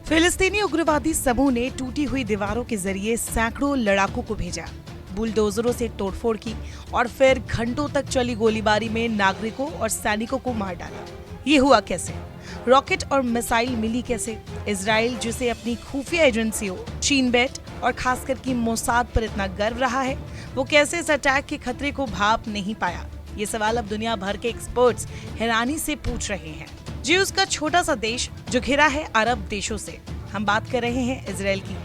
फिलिस्तीनी उग्रवादी समूह ने टूटी हुई दीवारों के जरिए सैकड़ों लड़ाकों को भेजा, बुलडोजरों से तोड़फोड़ की और फिर घंटों तक चली गोलीबारी में नागरिकों और सैनिकों को मार डाला। ये हुआ कैसे? रॉकेट और मिसाइल मिली कैसे? इजराइल, जिसे अपनी खुफिया एजेंसियों चीन बेट और खासकर की मोसाद पर इतना गर्व रहा है, वो कैसे इस अटैक के खतरे को भाप नहीं पाया? ये सवाल अब दुनिया भर के एक्सपर्ट्स हैरानी से पूछ रहे हैं। जी, उसका छोटा सा देश जो घिरा है अरब देशों से, हम बात कर रहे हैं इजराइल की।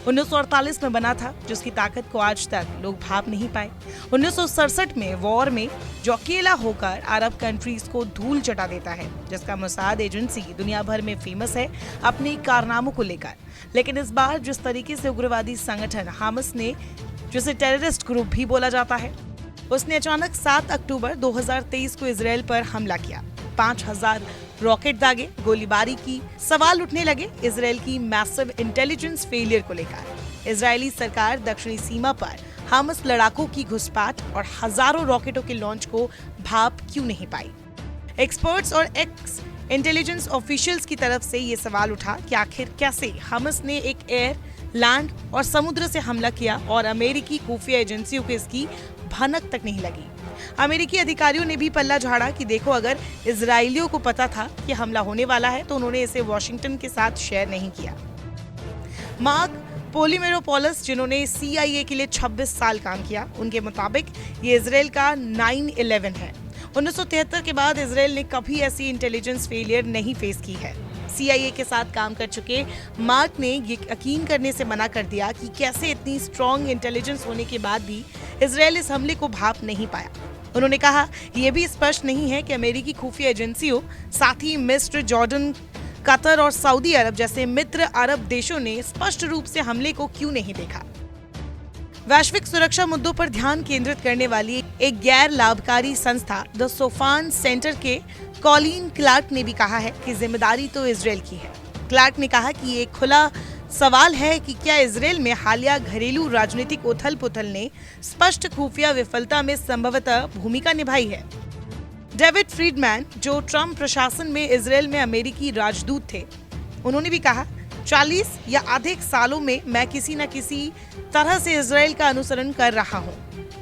1948 में बना था, जिसकी ताकत को आज तक लोग भाप नहीं पाए। 1967 में वॉर में जो अकेला होकर अरब कंट्रीज को धूल चटा देता है, जिसका मोसाद एजेंसी दुनिया भर में फेमस है अपने कारनामों को लेकर। लेकिन इस बार जिस तरीके से उग्रवादी संगठन हमास ने, जिसे टेररिस्ट ग्रुप भी बोला जाता है, उसने अचानक 7 अक्टूबर 2023 को इजराइल पर हमला किया, 5000 रॉकेट दागे, गोलीबारी की, सवाल उठने लगे इजराइल की मैसिव इंटेलिजेंस फेलियर को लेकर। इजरायली सरकार दक्षिणी सीमा पर हमास लड़ाकों की घुसपैठ और हजारों रॉकेटों के लॉन्च को भाप क्यों नहीं पाई? एक्सपर्ट्स और एक्स इंटेलिजेंस ऑफिशियल्स की तरफ से ये सवाल उठा कि आखिर कैसे हमास ने एक एयर, लैंड और समुद्र से हमला किया और अमेरिकी खुफिया एजेंसियों को इसकी भनक तक नहीं लगी। अमेरिकी अधिकारियों ने भी पल्ला झाड़ा कि देखो, अगर इजरायलियों को पता था कि हमला होने वाला है तो उन्होंने इसे वॉशिंगटन के साथ शेयर नहीं किया। मार्क पोलिमेरोपोलस, जिन्होंने CIA के लिए 26 साल काम किया, उनके मुताबिक ये इजराइल का 9/11 है। 1973 के बाद इजराइल ने कभी ऐसी इंटेलिजेंस फेलियर नहीं फेस की है। CIA के साथ काम कर चुके मार्क ने ये यकीन करने से मना कर दिया कि कैसे इतनी स्ट्रॉन्ग इंटेलिजेंस होने के बाद भी इजराइल इस हमले को भाप नहीं पाया। उन्होंने कहा, यह भी स्पष्ट नहीं है कि अमेरिकी खुफिया एजेंसियों, साथ ही मिस्र, जॉर्डन, कतर और सऊदी अरब जैसे मित्र अरब देशों ने स्पष्ट रूप से हमले को क्यों नहीं देखा। वैश्विक सुरक्षा मुद्दों पर ध्यान केंद्रित करने वाली एक गैर लाभकारी संस्था द सोफान सेंटर के कॉलिन क्लार्क ने भी कहा है कि जिम्मेदारी तो इजराइल की है। क्लार्क ने कहा कि ये खुला सवाल है कि क्या इजराइल में हालिया घरेलू राजनीतिक उथल पुथल ने स्पष्ट खुफिया विफलता में संभवतः भूमिका निभाई है। डेविड फ्रीडमैन, जो ट्रंप प्रशासन में इजराइल में अमेरिकी राजदूत थे, उन्होंने भी कहा, 40 या अधिक सालों में मैं किसी न किसी तरह से इजराइल का अनुसरण कर रहा हूँ।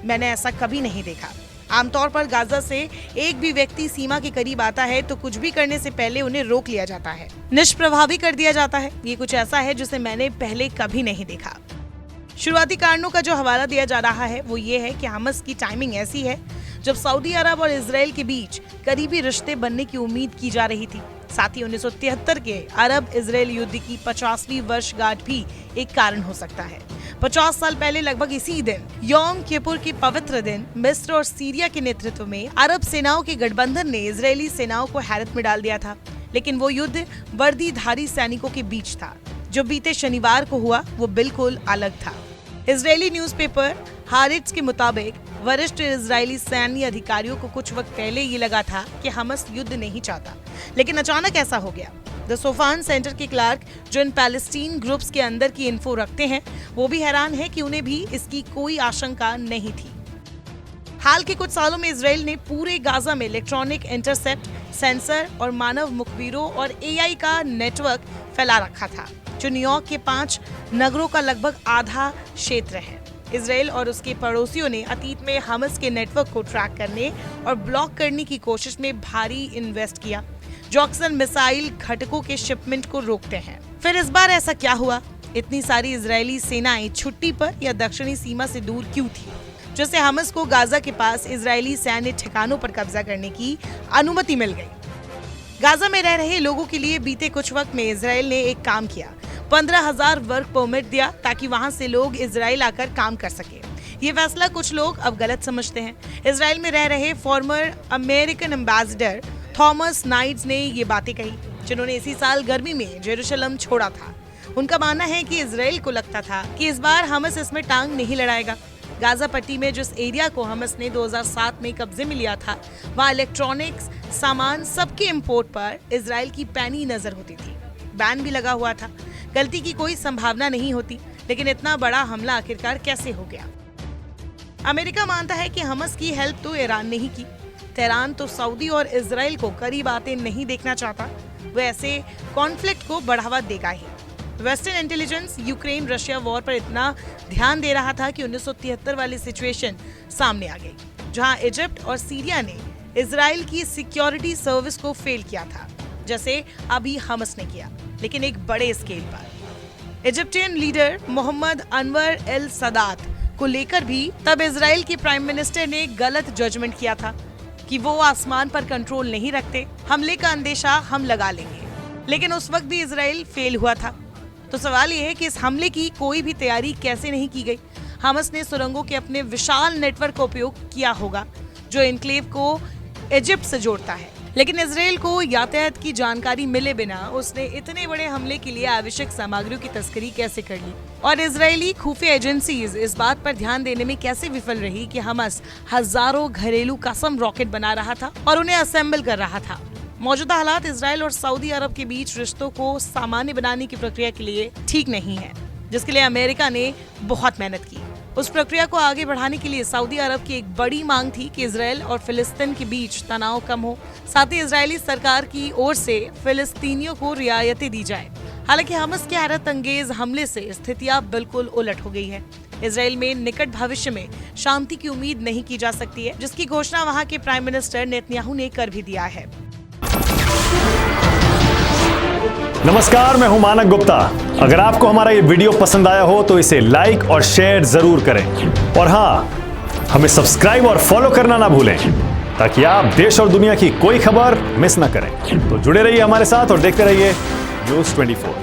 मैंने ऐसा कभी नहीं देखा। आमतौर पर गाजा से एक भी व्यक्ति सीमा के करीब आता है तो कुछ भी करने से पहले उन्हें रोक लिया जाता है, निष्प्रभावी कर दिया जाता है। ये कुछ ऐसा है जिसे मैंने पहले कभी नहीं देखा। शुरुआती कारणों का जो हवाला दिया जा रहा है वो ये है कि हमास की टाइमिंग ऐसी है जब सऊदी अरब और इजराइल के बीच करीबी रिश्ते बनने की उम्मीद की जा रही थी। साथ ही 1973 के अरब इजराइल युद्ध की 50वीं वर्षगांठ भी एक कारण हो सकता है। 50 साल पहले लगभग इसी दिन, यौम किपुर के पवित्र दिन, मिस्र और सीरिया के नेतृत्व में अरब सेनाओं के गठबंधन ने इजरायली सेनाओं को हैरत में डाल दिया था। लेकिन वो युद्ध वर्दीधारी सैनिकों के बीच था। जो बीते शनिवार को हुआ वो बिल्कुल अलग था। इजरायली न्यूज़पेपर हारेट्स के मुताबिक वरिष्ठ इजरायली सैन्य अधिकारियों को कुछ वक्त पहले ये लगा था कि हमास युद्ध नहीं चाहता, लेकिन अचानक ऐसा हो गया। द सोफान सेंटर के क्लार्क, जो इन पैलेस्टीन ग्रुप्स के अंदर की इन्फो रखते हैं, वो भी हैरान है कि उन्हें भी इसकी कोई आशंका नहीं थी। हाल के कुछ सालों में इजराइल ने पूरे गाजा में इलेक्ट्रॉनिक इंटरसेप्ट, सेंसर और मानव मुखबिरों और AI का नेटवर्क फैला रखा था, जो न्यूयॉर्क के 5 नगरों का लगभग आधा क्षेत्र है। इजराइल और उसके पड़ोसियों ने अतीत में हमास के नेटवर्क को ट्रैक करने और ब्लॉक करने की कोशिश में भारी इन्वेस्ट किया, जो अक्सर मिसाइल घटकों के शिपमेंट को रोकते हैं। फिर इस बार ऐसा क्या हुआ? इतनी सारी इजरायली सेनाएं छुट्टी पर या दक्षिणी सीमा से दूर क्यों थी, जिससे हमास को गाजा के पास इजरायली सैन्य ठिकानों पर कब्जा करने की अनुमति मिल गई? गाजा में रह रहे लोगों के लिए बीते कुछ वक्त में इजराइल ने एक काम किया, 15,000 वर्क परमिट दिया ताकि वहां से लोग इजराइल आकर काम कर सके। ये फैसला कुछ लोग अब गलत समझते हैं। इजराइल में रह रहे former American ambassador Thomas Nides ने ये बातें कही, जिन्होंने इसी साल गर्मी में जेरूशलम छोड़ा था। उनका मानना है कि इजराइल को लगता था कि इस बार हमास इसमें टांग नहीं लड़ाएगा। गाजा पट्टी में जिस एरिया को हमास ने 2007 में कब्जे में लिया था, वहाँ इलेक्ट्रॉनिक्स सामान सबके इंपोर्ट पर इजराइल की पैनी नजर होती थी। बैन भी लगा हुआ था। गलती की कोई संभावना नहीं होती, लेकिन इतना बड़ा हमला आखिरकार कैसे हो गया? अमेरिका मानता है कि हमास की हेल्प तो ईरान ने ही की। तेहरान तो सऊदी और इजराइल को करीब आते नहीं देखना चाहता। वो ऐसे कॉन्फ्लिक्ट को बढ़ावा देगा ही। Western intelligence Ukraine Russia war पर इतना ध्यान दे रहा था कि 1973 वाली सिचुएशन सामने आ गई, जहां इजिप्ट और सीरिया ने इजराइल की सिक्योरिटी सर्विस को फेल किया था, जैसे अभी हमस ने किया, लेकिन एक बड़े स्केल पर। Egyptian leader Mohammed Anwar el Sadat को लेकर भी तब इजराइल के प्राइम मिनिस्टर ने गलत जजमेंट किया था कि वो आसमान पर कंट्रोल नहीं रखते, हमले का अंदेशा हम लगा लेंगे। लेकिन उस वक्त भी इजराइल फेल हुआ था। तो सवाल ये है कि इस हमले की कोई भी तैयारी कैसे नहीं की गई। हमस ने सुरंगों के अपने विशाल नेटवर्क का उपयोग किया होगा जो एन्क्लेव को इजिप्ट से जोड़ता है, लेकिन इजराइल को यातायात की जानकारी मिले बिना उसने इतने बड़े हमले के लिए आवश्यक सामग्रियों की तस्करी कैसे कर ली, और इजरायली खुफिया एजेंसीज इस बात पर ध्यान देने में कैसे विफल रही कि हमस हजारों घरेलू कसम रॉकेट बना रहा था और उन्हें असेंबल कर रहा था। मौजूदा हालात इजराइल और सऊदी अरब के बीच रिश्तों को सामान्य बनाने की प्रक्रिया के लिए ठीक नहीं है, जिसके लिए अमेरिका ने बहुत मेहनत की। उस प्रक्रिया को आगे बढ़ाने के लिए सऊदी अरब की एक बड़ी मांग थी कि इजराइल और फिलिस्तीन के बीच तनाव कम हो, साथ ही इजरायली सरकार की ओर से फिलिस्तीनियों को रियायतें दी जाए। हालांकि हमस के हैरत अंगेज हमले से स्थितियां बिल्कुल उलट हो गई है। इजराइल में निकट भविष्य में शांति की उम्मीद नहीं की जा सकती है, जिसकी घोषणा वहां के प्राइम मिनिस्टर नेतन्याहू ने कर भी दिया है। नमस्कार, मैं हूं मानक गुप्ता। अगर आपको हमारा ये वीडियो पसंद आया हो तो इसे लाइक और शेयर जरूर करें, और हाँ, हमें सब्सक्राइब और फॉलो करना ना भूलें ताकि आप देश और दुनिया की कोई खबर मिस ना करें। तो जुड़े रहिए हमारे साथ और देखते रहिए न्यूज़ 24।